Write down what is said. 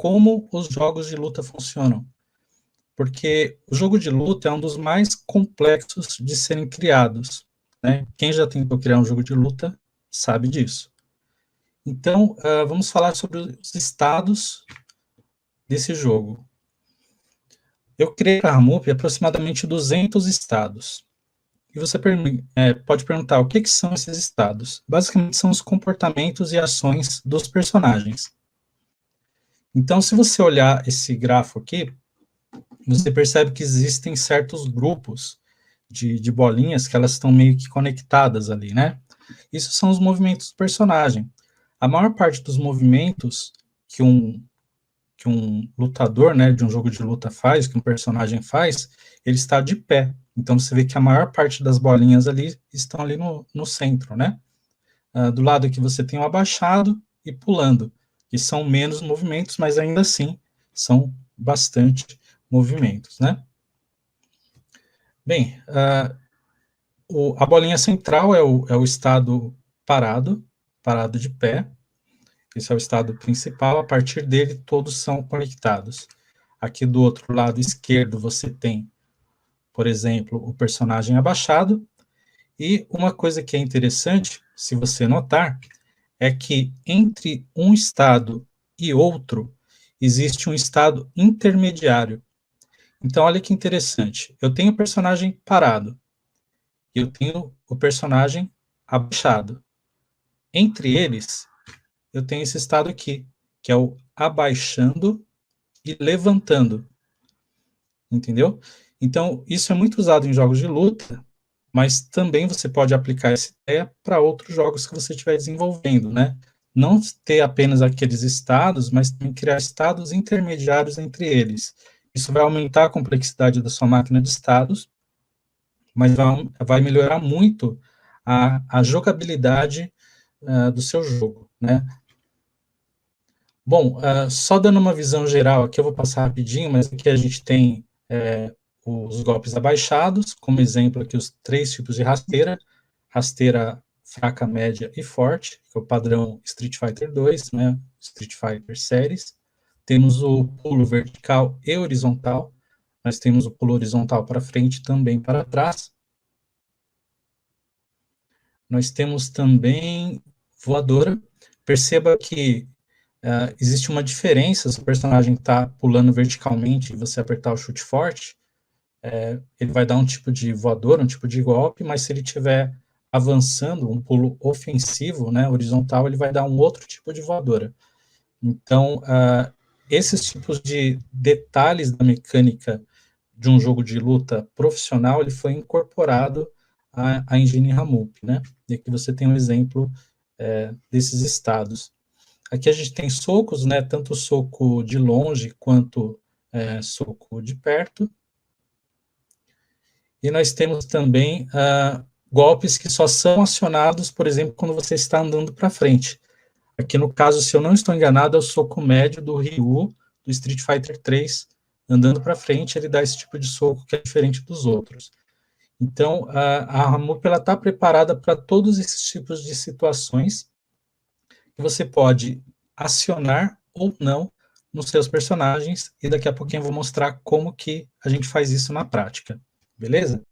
como os jogos de luta funcionam. Porque o jogo de luta é um dos mais complexos de serem criados, né? Quem já tentou criar um jogo de luta sabe disso. Então, vamos falar sobre os estados desse jogo. Eu criei para a Ramup aproximadamente 200 estados. E você pode perguntar o que são esses estados. Basicamente, são os comportamentos e ações dos personagens. Então, se você olhar esse grafo aqui, você percebe que existem certos grupos de bolinhas que elas estão meio que conectadas ali, né? Isso são os movimentos do personagem. A maior parte dos movimentos que um lutador, né, de um jogo de luta faz, que um personagem faz, ele está de pé. Então você vê que a maior parte das bolinhas ali estão ali no centro, né? Do lado aqui você tem o abaixado e pulando, que são menos movimentos, mas ainda assim são bastante movimentos, né? Bem, a bolinha central é o estado parado de pé. Esse é o estado principal, a partir dele todos são conectados. Aqui do outro lado esquerdo você tem, por exemplo, o personagem abaixado, e uma coisa que é interessante, se você notar, é que entre um estado e outro, existe um estado intermediário. Então, olha que interessante, eu tenho o personagem parado, e eu tenho o personagem abaixado. Entre eles, eu tenho esse estado aqui, que é o abaixando e levantando, entendeu? Então, isso é muito usado em jogos de luta, mas também você pode aplicar essa ideia para outros jogos que você estiver desenvolvendo, né? Não ter apenas aqueles estados, mas também criar estados intermediários entre eles. Isso vai aumentar a complexidade da sua máquina de estados, mas vai melhorar muito a jogabilidade do seu jogo, né? Bom, só dando uma visão geral aqui, eu vou passar rapidinho, mas aqui a gente tem os golpes abaixados, como exemplo aqui os 3 tipos de rasteira, rasteira fraca, média e forte, que é o padrão Street Fighter 2, né, Street Fighter Series. Temos o pulo vertical e horizontal, nós temos o pulo horizontal para frente e também para trás. Nós temos também voadora. Perceba que existe uma diferença se o personagem está pulando verticalmente e você apertar o chute forte, ele vai dar um tipo de voador, um tipo de golpe, mas se ele estiver avançando, um pulo ofensivo, né, horizontal, ele vai dar um outro tipo de voadora. Então, esses tipos de detalhes da mecânica de um jogo de luta profissional, ele foi incorporado à engine Ramup, né? E aqui você tem um exemplo desses estados. Aqui a gente tem socos, né? Tanto soco de longe quanto soco de perto. E nós temos também golpes que só são acionados, por exemplo, quando você está andando para frente. Aqui no caso, se eu não estou enganado, é o soco médio do Ryu, do Street Fighter 3, andando para frente, ele dá esse tipo de soco que é diferente dos outros. Então, a Ramup está preparada para todos esses tipos de situações que você pode acionar ou não nos seus personagens, e daqui a pouquinho eu vou mostrar como que a gente faz isso na prática, beleza?